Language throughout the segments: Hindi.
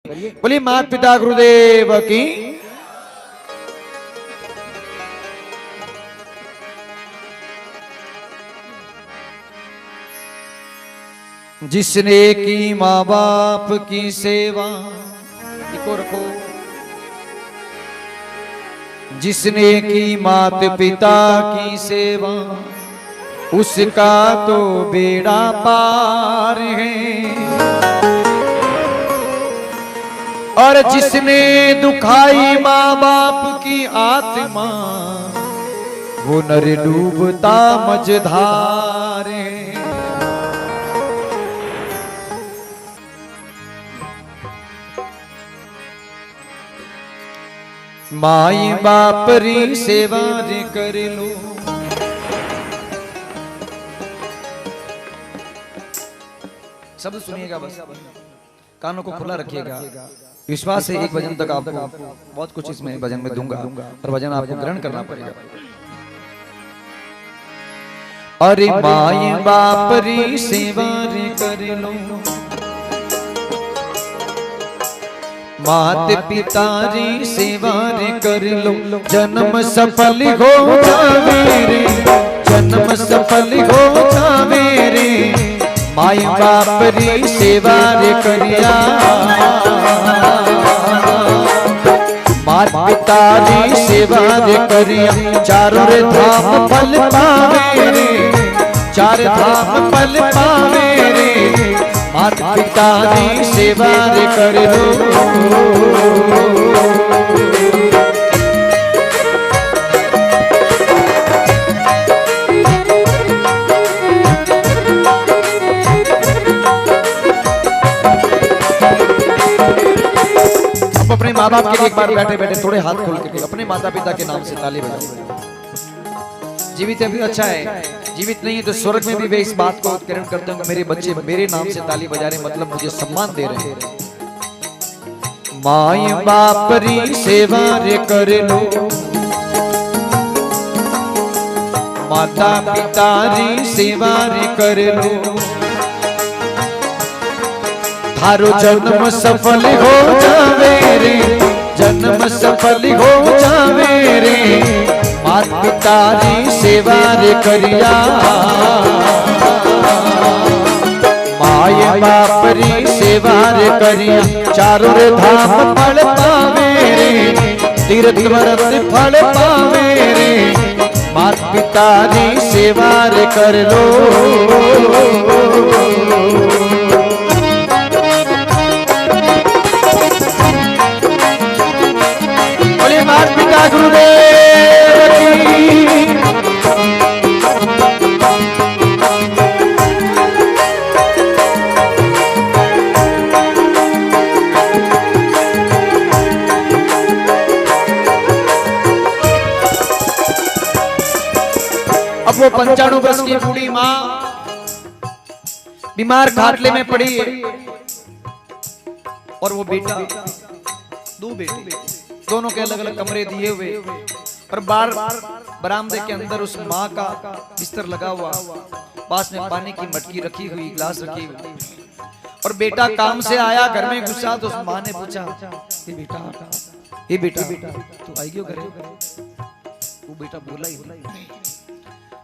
बोलिए माता पिता गुरुदेव की। जिसने की माँ बाप की सेवा, इसको रखो। जिसने की माता पिता की सेवा, उसका तो बेड़ा पार है। और जिसने दुखाई माँ बाप की आत्मा, वो नर डूबता मझधार है। माई बाप री सेवा रे कर लो। शब्द सुनिएगा, बस कानों को खुला रखिएगा। विश्वास है एक भजन तक आपको बहुत कुछ इसमें भजन में दूंगा, और भजन आपको ग्रहण करना पड़ेगा। अरे माई बाप री सेवा रे कर लो, मात पिता री सेवा रे कर लो। जन्म सफल हो जावे रे, जन्म सफल हो जावे रे। माई बाप री सेवा रे करिया, मात पिता री सेवा रे करिया। चारों रे धाम फल पावे रे, चार धाम फल पावे रे। माता पिता की सेवा रे कर लो। अब अपने माँ बाप के लिए एक बार बैठे बैठे थोड़े हाथ खोल के अपने माता पिता के नाम से ताली बजाओ। जीवित है भी अच्छा है, जीवित नहीं है तो स्वर्ग में भी वे इस बात को उत्कीर्ण करते हैं, मेरे बच्चे मेरे नाम से ताली बजा रहे, मतलब मुझे सम्मान दे रहे हैं। माई बाप री सेवा रे कर लो, माता पिता री सेवा रे कर लो। थारो जन्म सफल हो जावे रे, जन्म सफल हो जावे रे। माता पिता री सेवा रे करिया, माय बाप री सेवा रे करिया। चारों रे धाम फल पावे रे, तीर्थ व्रत फल पावे रे। माता पिता री सेवा रे कर लो। बोले माता पिता गुरुदेव की। अब वो 95 वर्ष की बूढ़ी माँ बीमार खाटले में पड़ी है, और वो बेटा, दो बेटे, दोनों के अलग अलग कमरे दिए हुए, और बार बरामदे के अंदर उस माँ का बिस्तर लगा हुआ, पास में पानी की मटकी रखी हुई, गिलास रखी हुई। और बेटा काम से आया, घर में घुसा तो उस माँ ने पूछा, ये बेटा तू आई क्यों घरे? वो बेटा बोला ही।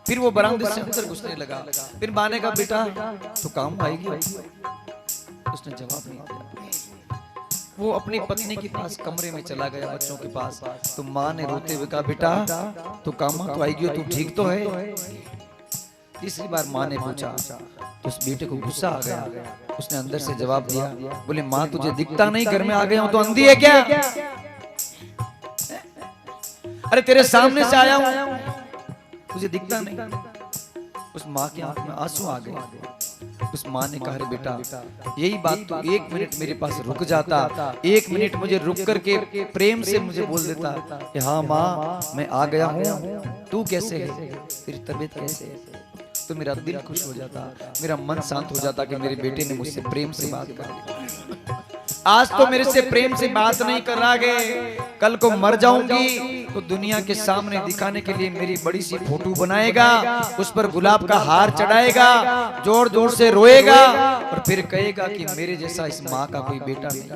फिर वो बरामदे से अंदर घुसने लगा, फिर माँ ने कहा बेटा तो काम आएगी? उसने जवाब नहीं दिया। वो अपनी पत्नी के पास कमरे में चला गया, बच्चों के पास। तो माँ ने रोते हुए कहा बेटा तो काम तो आएगी, तू ठीक तो है? तीसरी बार माँ ने पूछा तो उस बेटे को गुस्सा आ गया। उसने अंदर से जवाब दिया, बोले माँ तुझे दिखता नहीं, घर में आ गया हूं तो अंधी है क्या? अरे तेरे सामने से आया हूं, तुझे दिखता नहीं। उस माँ की आंख में आंसू आ गए। उस माँ ने कहा बेटा यही बात तो 1 मिनट मेरे पास रुक जाता, 1 मिनट मुझे रुक करके प्रेम से मुझे बोल देता कि हाँ माँ मैं आ गया हूँ, तू कैसे है, तेरी तबीयत कैसे है, तो मेरा दिल खुश हो जाता, मेरा मन शांत हो जाता कि मेरे बेटे ने मुझसे प्रेम से बात कर। आज तो मेरे से प्रेम से बात नहीं कर रहा है, कल को मर जाऊंगी तो दुनिया के सामने दिखाने के लिए मेरी बड़ी सी फोटो बनाएगा, उस पर गुलाब का हार चढ़ाएगा, जोर जोर से रोएगा और फिर कहेगा कि मेरे जैसा इस माँ का कोई बेटा नहीं।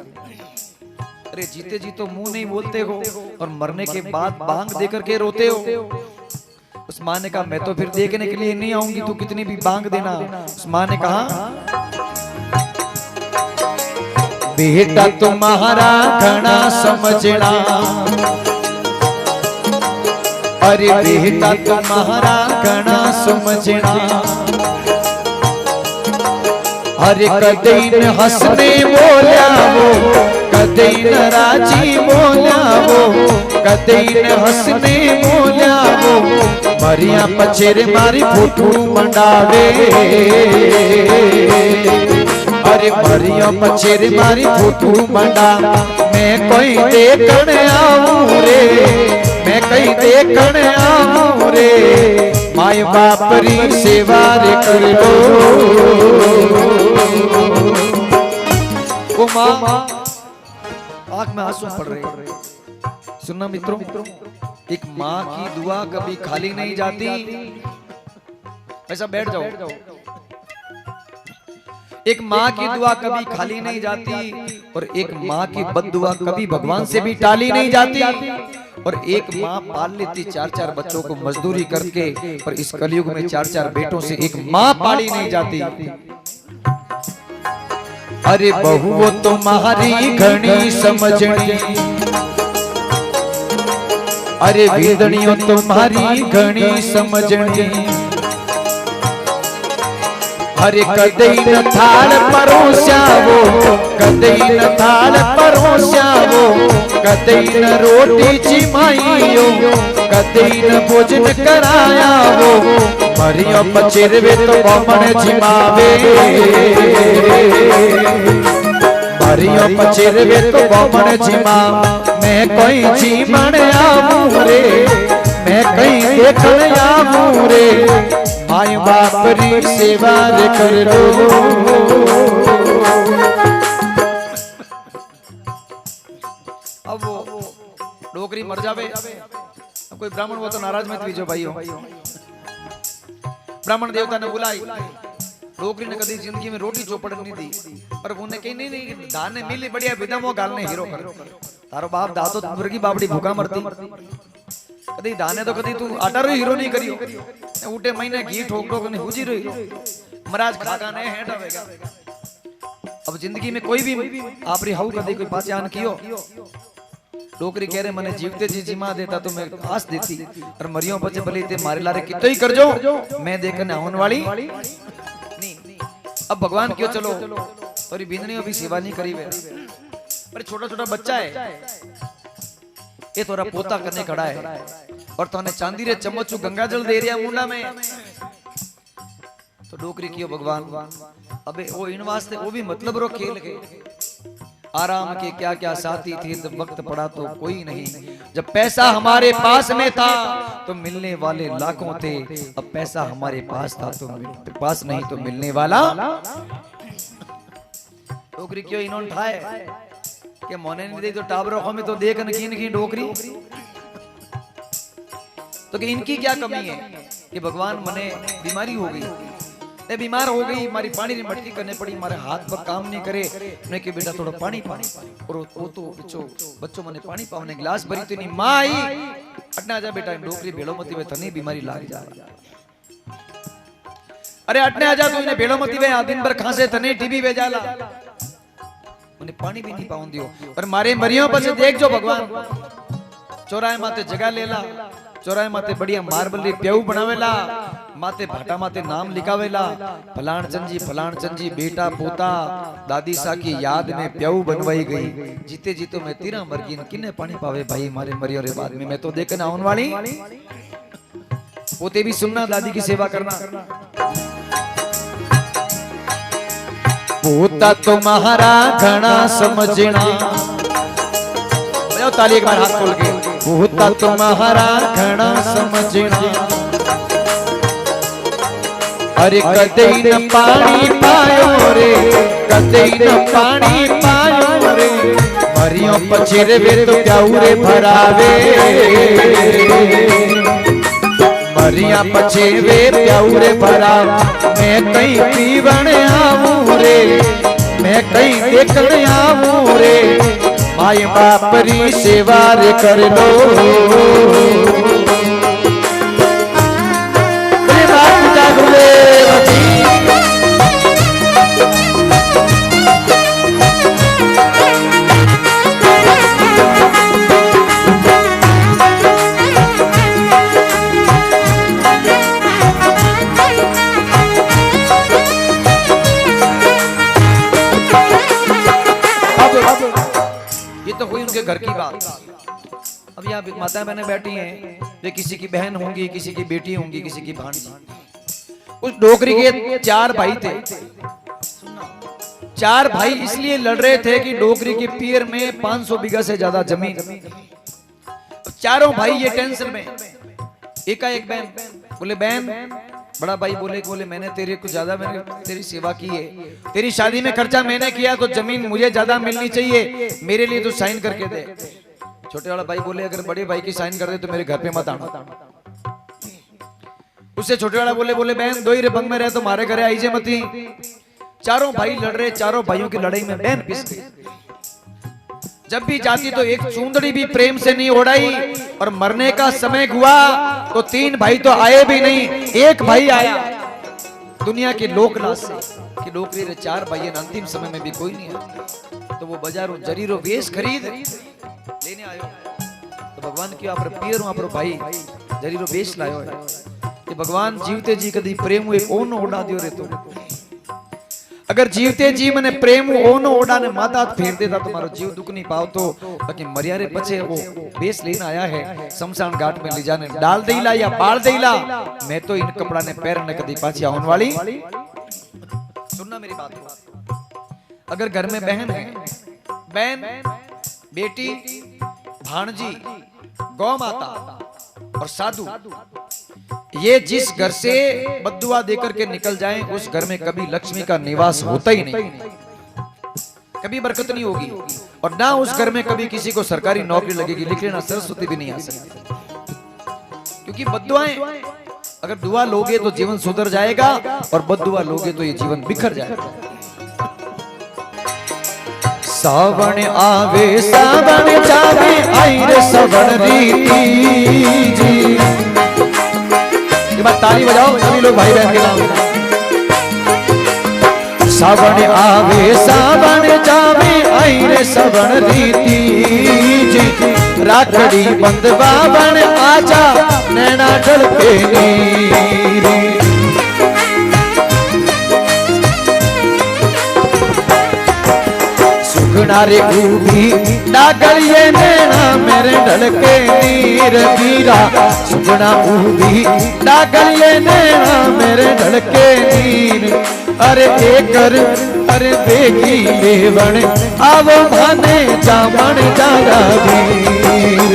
अरे जीते जी तो मुंह नहीं बोलते हो और मरने के बाद बांग दे करके रोते हो। उस माँ ने कहा मैं तो फिर देखने के लिए नहीं आऊंगी, तू कितनी भी बांग देना। उस माँ ने कहा बेटा तुम्हारा घना समझना, अरे बेटा तुम्हारा घना समझना, अरे कदई न हंसने बोलिया वो, कदई न राजी बोलिया वो, कदई न हंसने बोलिया वो, मरिया पछेरे मारी फोटू मंडावे। अरे मरिया पछेरे मारी फोटू मंडा, मैं कोई देखने आऊं रे, मैं कहीं देखने आऊं रे, माय बाप री सेवा रे कर लो। ओ माँ, आँख में आंसू पड़ रहे। सुनना मित्रों, एक माँ की दुआ कभी खाली नहीं जाती। ऐसा बैठ जाओ। एक माँ की दुआ कभी खाली नहीं जाती और एक माँ की बद्दुआ कभी भगवान से भी टाली नहीं जाती। और एक माँ पाल लेती 4-4 बच्चों को मजदूरी करके, पर इस कलयुग में 4-4 बेटों से एक माँ पाली नहीं जाती। अरे बहू वो तुम्हारी घनी समझनी, अरे वेदनियों तुम्हारी घनी समझनी, अरे कदई न थाल परोस्या वो, कदई न थाल परोस्या वो, कदई न रोटी चिमाइयो, कदई न भोजन कराया वो, मरियो पचेरवे तो बमन जिमावे। मरियो पचेरवे तो बमन जिमा, मैं कोई जीमन आऊं रे, मैं कहीं देखने आऊं रे, माय बाप री सेवा रे कर लो। अब वो डोकरी मर जावे, अब कोई ब्राह्मण वो तो नाराज मत कीजिए भाइयों। ब्राह्मण देवता ने बुलाई, डोकरी ने कभी जिंदगी में रोटी चौपड़ नहीं दी, पर उन्हें कहीं नहीं दान ने मिली बढ़िया विदम वो गाल ने हीरो कर। तारो बाप दातो मुर्गी बाबड़ी भूखा मरती, कदी दाने तो कदी तू आटा रो हीरो नहीं करियो, उठे महीने घी ठोक ठोक ने हुजी रही महाराज खागा ने हेट आवेगा। अब जिंदगी में कोई भी आपरी हाउ कदी कोई पहचान कियो। डोकरी कह रहे मने जीवते जी जिमा देता तो मैं आस देती, और मरियो बचे भले ते मारे लारे कितो ही कर जो, मैं देखने आने वाली नहीं। अब भगवान क्यों चलो और बिंदनियों भी सेवा नहीं करी वे, पर छोटा छोटा बच्चा है ये तोरा पोता करने खड़ा है और तोने चांदी रे चम्मच गंगा जल दे रिया मुंडा में। तो डोकरी कियो भगवान, अबे वो इन वास्ते वो भी मतलब रो खेल के आराम के क्या क्या साथी थे, जब वक्त पड़ा तो कोई नहीं। जब पैसा हमारे पास में था तो मिलने वाले लाखों थे, अब पैसा हमारे पास था तो पास नहीं तो मिलने वाला। डोकरी क्यों इन्होंने ठाए कि मोने नहीं दे तो टाबरों में तो देख नकीन की डोकरी। तो कि इनकी क्या कमी है कि भगवान मने बीमारी हो गई, मैं बीमार हो गई, हमारी पानी की मटकी करने पड़ी, हमारे हाथ पर काम नहीं करे, मैं कि बेटा थोड़ा पानी पानी, और वो तो बच्चों मने पानी पावने गिलास भरी तो नहीं माँ आई अटना आजा बेटा डोकरी भेड़ो मती वे तनी बीमारी लाग जा। अरे अटने आजा तू इन्हें भेड़ो मती वे दिन भर खांसे तने टीबी वे जाला, उन्हें पानी भी नहीं पाउन दियो। पर मारे मरियों पर से देख जो भगवान चौराहे माते जगह लेला, चौराहे माते बढ़िया मार्बल री प्याऊ बनावेला, माते भाटा माते नाम लिखावेला, फलाण चंद जी बेटा पोता दादी सा की याद में प्याऊ बनवाई गई, जीते जीतो मैं तीरा मरगिन किने पानी पावे भाई मारे मरियो रे बाद में मैं तो देखना आउन वाली। पोते भी सुनना दादी की सेवा करना। पोता तुम्हारा घना समझना, बजाओ ताली एक बार हाथ खोल के। पोता तुम्हारा घना समझना, अरे कदई न पानी पायो रे, कदई न पानी पायो रे, मरियो पछेरवे तो प्याऊरे भरावे, मरिया पछेरवे प्याऊरे भरा। मैं कहीं पीवण आऊं रे, मैं कहीं देखण आऊं रे, माय बाप री सेवा रे कर लो। ये तो हुई उनके घर की बात। अब यहाँ माता बहनें बैठी हैं, वे किसी की बहन होंगी, किसी की बेटी होंगी, किसी की भांजी। उस डोकरी के 4 भाई थे। 4 भाई इसलिए लड़ रहे थे कि डोकरी के पीर में 500 बीघा से ज्यादा जमीन। चारों भाई ये टेंशन में। एकाएक बहन बोले, बहन, बड़ा भाई बोले मैंने तेरे को ज्यादा, मैंने तेरी सेवा की है, तेरी शादी में खर्चा मैंने किया, तो जमीन मुझे ज्यादा मिलनी चाहिए, मेरे लिए तो साइन करके दे। छोटे वाला भाई बोले, अगर बड़े भाई की साइन कर दे तो मेरे घर पे मत आना। उससे छोटे वाला बोले बहन, 2 ही रे बंग में रहे तो मारे घरे आई जे मती। चारों भाई लड़ रहे, चारों भाइयों की लड़ाई में बहन पिस गई। जब भी जाती तो एक चूंदड़ी भी प्रेम से नहीं ओढ़ाई, और मरने का समय हुआ तो 3 भाई तो आए भी नहीं, एक भाई आया दुनिया के लोकलाज से कि डोकरी रे 4 भाई अंतिम समय में भी कोई नहीं आया। तो वो बाजारों जरीरो वेश खरीद लेने आयो। तो भगवान की आप पीर आप भाई जरीरो वेश लायो है कि भगवान जीवते जी कदी प्रेम हुए ओन ओढ़ा दियो रे। तो अगर जीवते जी मने प्रेम ओनो ओढ़ा ने माता फेर देता तुम्हारो जीव दुख नहीं पाओ। तो बाकी मरियारे पछे वो बेस लेने आया है शमशान घाट में ले जाने, डाल देला या बाल देला, मैं तो इन कपड़ा ने पैर ने कदी पाछी आउन वाली। सुनना मेरी बात। अगर घर में बहन है, बहन, बेटी, भाणजी, गौ माता और साधु, ये जिस घर से बद्दुआ देकर के निकल जाएं, उस घर में कभी लक्ष्मी का निवास होता ही नहीं, कभी बरकत नहीं होगी। और ना उस घर में कभी किसी को सरकारी नौकरी लगेगी, लिख लेना सरस्वती भी नहीं आ सकती। क्योंकि बद्दुआएं, अगर दुआ लोगे तो जीवन सुधर जाएगा, और बद्दुआ लोगे तो ये जीवन बिखर जाएगा। सावन आवे सावन जावे, आई रे सावन रीति जी। ये बात ताली बजाओ सभी लोग भाई बहन के नाम। सावन आवे सावन जावे, आई रे सावन रीति जी। राखड़ी बंधवा बन आजा, नैना ढलके नीरे। सुगना रे उभी डागलिए नैना मेरे ढलके नीर मीरा। सुगना उभी डागलिए नैना मेरे ढलके नीर। अरे एकर अरे बेगी लेवण आवो भाने जामण जागा वीर।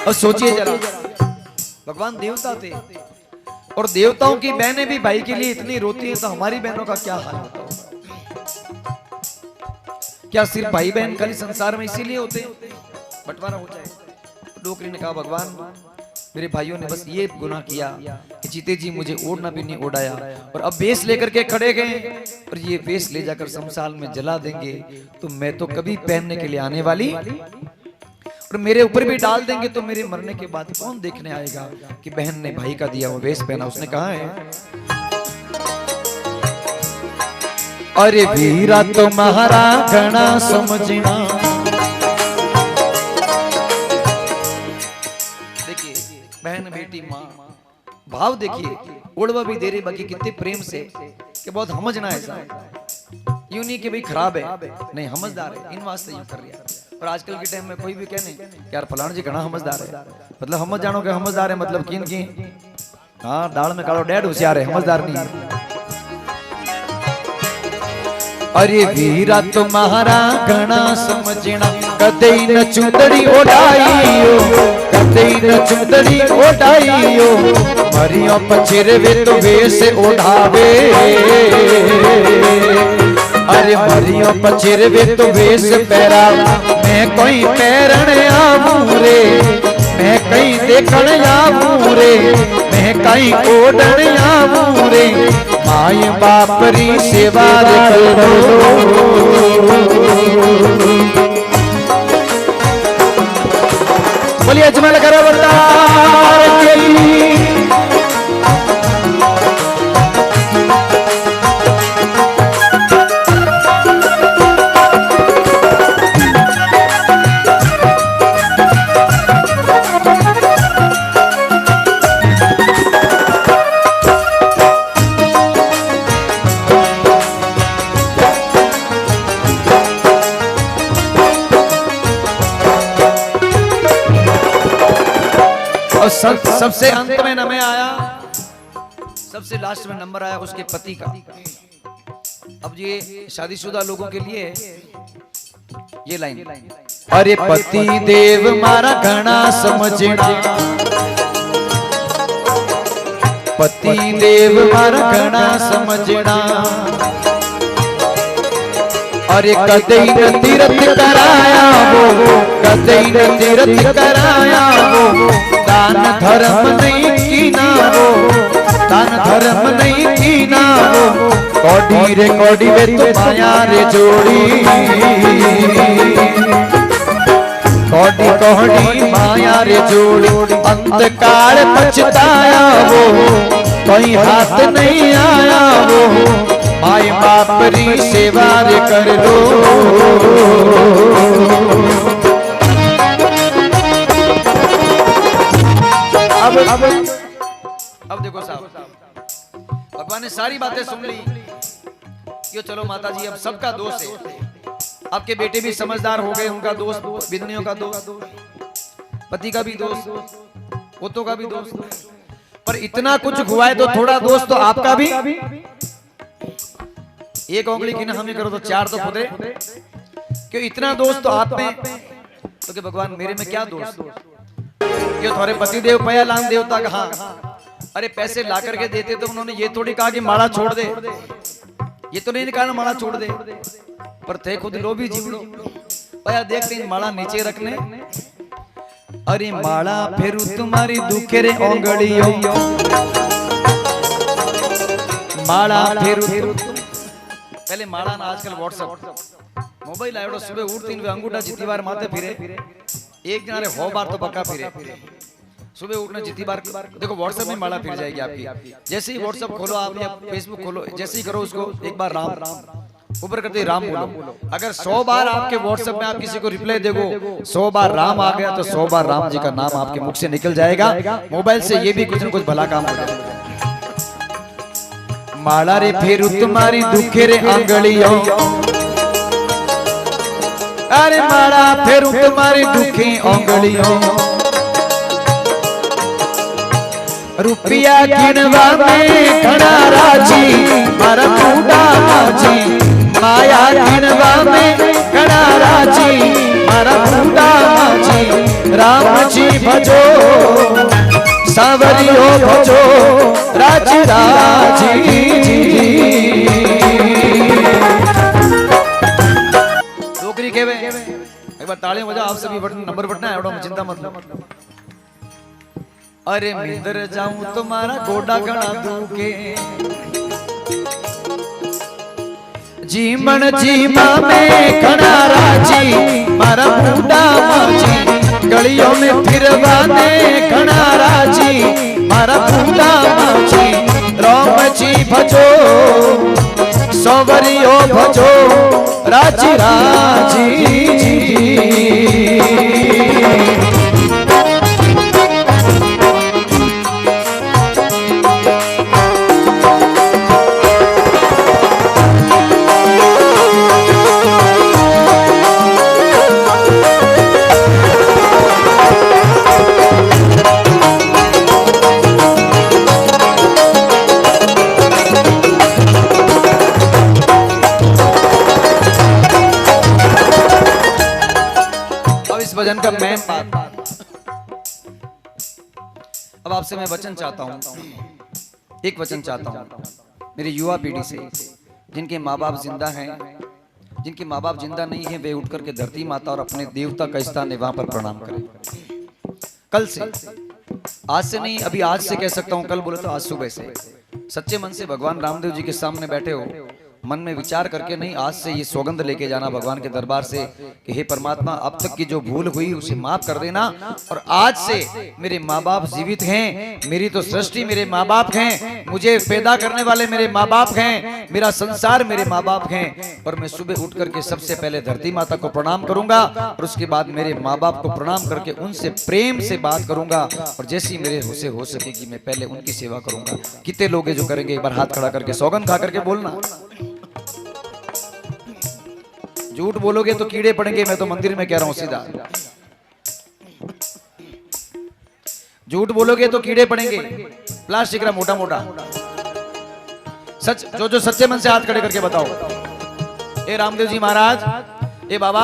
और सोचिए जरा, भगवान देवता थे, और देवताओं की बहनें भी भाई के लिए इतनी रोती हैं, तो हमारी बहनों का क्या हाल होता होगा? क्या सिर्फ भाई बहन खाली संसार में इसीलिए होते हैं बंटवारा हो जाए? डोकरी ने कहा, भगवान मेरे भाइयों ने बस ये गुनाह किया कि जीते जी मुझे ओढ़ना भी नहीं ओढ़ाया, और अब वेश लेकर के खड़े गए, और ये वेश ले जाकर शमशान में जला देंगे, तो मैं तो कभी पहनने के लिए आने वाली, और मेरे ऊपर भी डाल देंगे, तो मेरे मरने के बाद कौन देखने आएगा कि बहन ने भाई का दिया वो वेश पहना? उसने कहा है, अरे वीरा तुम्हारा घना समझना। देखिए बहन बेटी माँ, भाव देखिए, उड़वा भी दे रही बाकी कितने प्रेम से कि बहुत समझना है ऐसा, यूं नहीं कि भाई खराब है, नहीं समझदार है, इन वास्ते यूं कर रही है। और आजकल के टाइम में कोई भी कहने यार फलाना जी घना समझदार है, मतलब समझ जानो कि समझदार है मतलब किन की, हाँ दाल में कालो डैड होशियार है, समझदार नहीं है। अरे वीरा तुम्हारा घना समझना, कदे न चुंदड़ी ओढ़ाईयो, कदे न चुंदड़ी ओढ़ाईयो, मरियो पछिरवे तो वेश ओढ़ावे। परियों पछिरवे तो वेश पैरा मैं कोई पैरण आऊं रे मैं कहीं देखण आऊं रे मैं कहीं ओढ़ण आऊं रे माय बाप री सेवा करो। बोलिए अजमल करो अवतार की। और सबसे अंत में न मैं आया, सबसे लास्ट में नंबर आया उसके पति का। अब ये शादीशुदा लोगों के लिए ये लाइन, अरे पति देव मारा घना समझना, पति देव मारा घना समझना, अरे कदई न तीरथ कराया वो, कदई न तीरथ कराया वो, दान धर्म नहीं कीना वो, दान धर्म नहीं कीना वो, कौड़ी रे कौड़ी वे तो माया रे जोड़ी, कौड़ी कौड़ी माया रे जोड़ी, अंतकाल पछताया वो, कोई हाथ नहीं आया वो, माय बाप री सेवा रे कर लो। अब देखो साहब, भगवान ने सारी बातें सुन ली। यो चलो माता जी अब सबका दोष है, आपके बेटे भी समझदार हो गए, उनका दोस्त, बिदनियों का दोस्त, पति का भी दोस्त, पोतों का भी दोस्त, पर इतना कुछ हुआ है तो थोड़ा दोस्त तो आपका भी। एक उंगली की ना हमें करो तो चार तो खुदे, क्यों इतना दोस्त तो आप में, तो कि भगवान मेरे में क्या दोस्त, क्यों थोड़े पति देव पया लान देवता कहा, अरे पैसे ला करके देते तो उन्होंने ये थोड़ी कहा कि माला छोड़ दे, ये तो नहीं कहा माला छोड़ दे, पर थे खुद लोभी जीवड़ो, पया देखते माला नीचे रखने, अरे माला फिर तुम्हारी दुखे रे ओंगड़ियों, माला फिर पहले माला ना आजकल व्हाट्सएप मोबाइल आयो, सुबह उठती अंगूठा जितनी बार माथे फिरे, एक जना रे हो बार तो पक्का फिरे, सुबह उठना जितनी बार देखो व्हाट्सएप में माला फिर जाएगी आपकी। जैसे ही व्हाट्सएप खोलो आप या फेसबुक खोलो, जैसे ही करो उसको एक बार राम ऊपर करते राम बोलो, अगर 100 बार आपके व्हाट्सएप में आप किसी को रिप्लाई देखो, 100 बार राम आ गया तो 100 बार राम जी का नाम आपके मुख से निकल जाएगा। मोबाइल से ये भी कुछ न कुछ भला काम हो जाएगा। माला रे फिर तुम्हारी दुखे रे आंगलियों, अरे माला फिर तुम्हारी दुखी आंगलियों, रुपया गिनवा में घना राजी मारा बूढ़ा माजी, माया गिनवा में घना राजी मारा बूढ़ा माजी, राम जी भजो सावरियो भजो राज राजी। नौकरी केवे एक बार तालियां बजाओ, आप सभी बटन नंबर बटना है, एवढो चिंता मतलब। अरे मिंदर जाऊं तुम्हारा गोडा गणा दूके, जीवन जीवा में घना राजी मारा बूढ़ा माजी, गलियों में फिरवाने घना राजी मारा बूढ़ा माजी, राम जी भजो सवरियो भजो राजी राजी। भजन का मेन बात, अब आपसे मैं वचन चाहता हूं, एक वचन चाहता हूं मेरी युवा पीढ़ी से, जिनके माँ बाप जिंदा हैं, जिनके माँ बाप जिंदा नहीं है वे उठ करके धरती माता और अपने देवता का स्थान है वहां पर प्रणाम करें। कल से, आज से नहीं, अभी आज से कह सकता हूं, कल बोले तो आज सुबह से सच्चे मन से भगवान रामदेव जी के सामने बैठे हो, मन में विचार करके नहीं, आज से ये सौगंध लेके जाना भगवान के दरबार से कि हे परमात्मा, अब तक की जो भूल हुई उसे माफ कर देना, और आज से मेरे माँ बाप जीवित हैं, मेरी तो सृष्टि मेरे माँ बाप हैं, मुझे पैदा करने वाले मेरे माँ बाप हैं, मेरा संसार मेरे माँ बाप हैं, और मैं सुबह उठ करके सबसे पहले धरती माता को प्रणाम करूंगा और उसके बाद मेरे माँ बाप को प्रणाम करके उनसे प्रेम से बात करूंगा, और जैसी मेरे से हो सकेगी मैं पहले उनकी सेवा करूंगा। कितने लोग हैं जो करेंगे? एक बार हाथ खड़ा करके सौगंध खा करके बोलना। झूठ बोलोगे तो कीड़े पड़ेंगे, मैं तो मंदिर में कह रहा हूं सीधा। झूठ बोलोगे तो कीड़े पड़ेंगे, प्लास्टिक का मोटा मोटा। सच, जो सच्चे मन से हाथ खड़े करके बताओ। ए रामदेव जी महाराज, ए बाबा,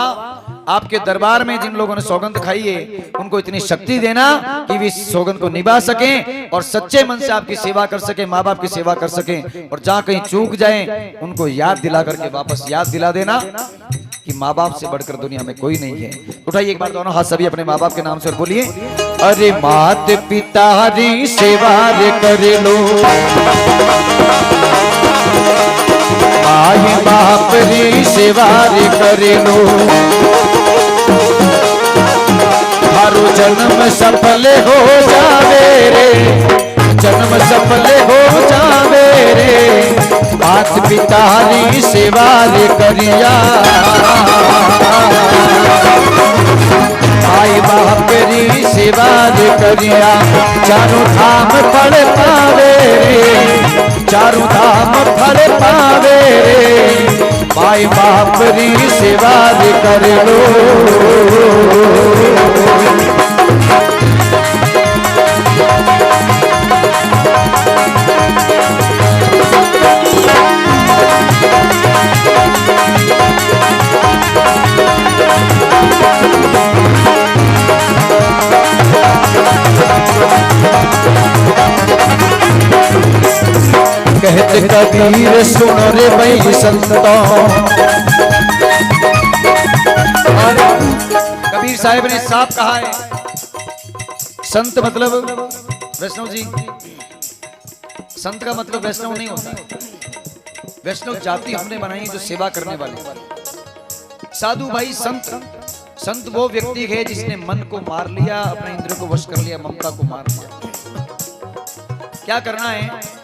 आपके दरबार में जिन लोगों ने सौगंध खाई है उनको इतनी शक्ति देना कि वे सौगंध को निभा सकें और सच्चे मन से आपकी सेवा कर सके, माँ बाप की सेवा कर सकें, और जहां कहीं चूक जाए उनको याद दिला करके वापस याद दिला देना कि माँ बाप से बढ़कर दुनिया में कोई नहीं है। उठाइए एक बार दोनों हाथ सभी अपने माँ बाप के नाम से और बोलिए, अरे मात पिता री सेवा रे करे लो, माई बाप री सेवा रे करे लो, थारो जन्म सफल हो जावे रे, जन्म सफल हो जावे रे, मात पिता री सेवा रे करिया, माई बाप री सेवा रे करिया, चारों धाम फल पावे रे, चारों धाम फल पावे रे, माई बाप री सेवा रे कर लो। कहते कबीर सुन रे भाई संतों, कबीर साहब ने साफ कहा है, संत मतलब वैष्णव जी, संत का मतलब वैष्णव नहीं होता है, वैष्णव जाति हमने बनाई जो सेवा करने वाले। साधु भाई संत, संत वो व्यक्ति है जिसने मन को मार लिया, अपने इंद्र को वश कर लिया, ममता को मार लिया। क्या करना है?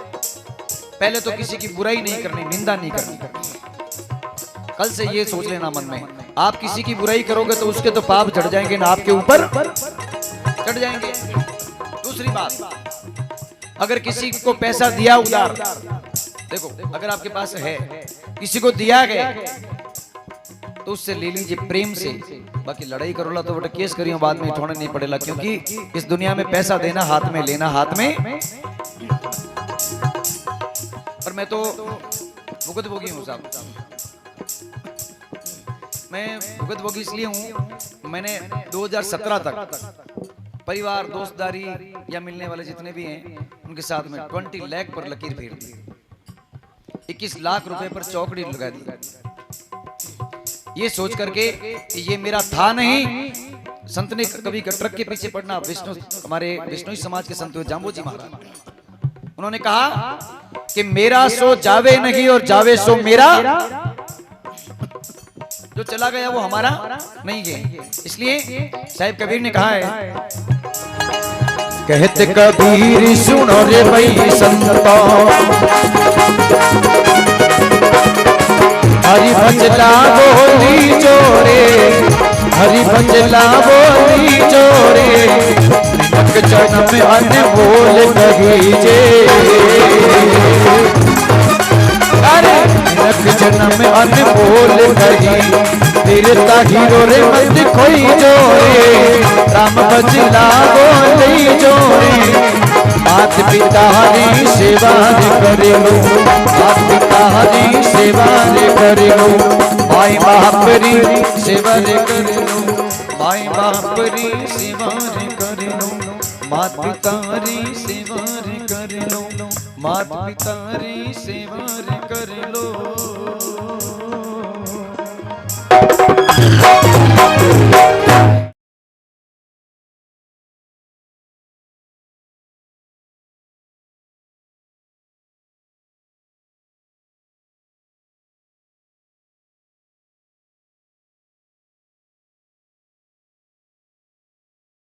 पहले तो किसी की बुराई नहीं करनी, निंदा नहीं करनी। कल से ये सोच लेना मन में, आप किसी की बुराई करोगे तो उसके तो पाप चढ़ जाएंगे ना, आपके ऊपर चढ़ जाएंगे। दूसरी बात, अगर किसी को पैसा दिया उधार, देखो अगर आपके पास है, किसी को दिया गया तो उससे ले लीजिए प्रेम से, बाकी लड़ाई करोला तो बेटा केस करियो बाद में छोड़ने नहीं पड़ेगा, क्योंकि इस दुनिया में पैसा देना हाथ में, लेना हाथ में। और मैं तो भुगतभोगी हूँ साहब, मैं भुगतभोगी इसलिए हूँ, मैंने 2017 तक परिवार, दोस्तदारी या मिलने वाले जितने भी हैं उनके साथ में 20 लाख पर लकीर फेर दी, 21 लाख रुपए पर चौकड़ी लगा दी, ये सोच करके कि ये मेरा था नहीं। संत ने कभी ट्रक के पीछे पड़ना, विष्णु, हमारे विष्णु समाज के संत हुए जाम्बू जी महाराज, उन्होंने कहा कि मेरा सो जावे नहीं और जावे सो मेरा, जो चला गया वो हमारा नहीं है। इसलिए साहिब कबीर ने कहा है, कहते कबीर सुनो रे भाई संतो, हरि भजला बोली चोरे, हरि भजला बोली चोरे, जन्म अनमोल कहीजे, अरे जन्म अनमोल कही, तीरता हीरो रे मत खोई जोरे, राम भजला बोली जोरे, मात पिता हरी सेवा रे करे लो, मात पिता हरी सेवा रे करे लो, माई बाप री सेवा रे करे लो, माई बाप री सेवा रे करे लो, मात पिता री सेवा रे करे लो, मात पिता री सेवा रे करे लो। है।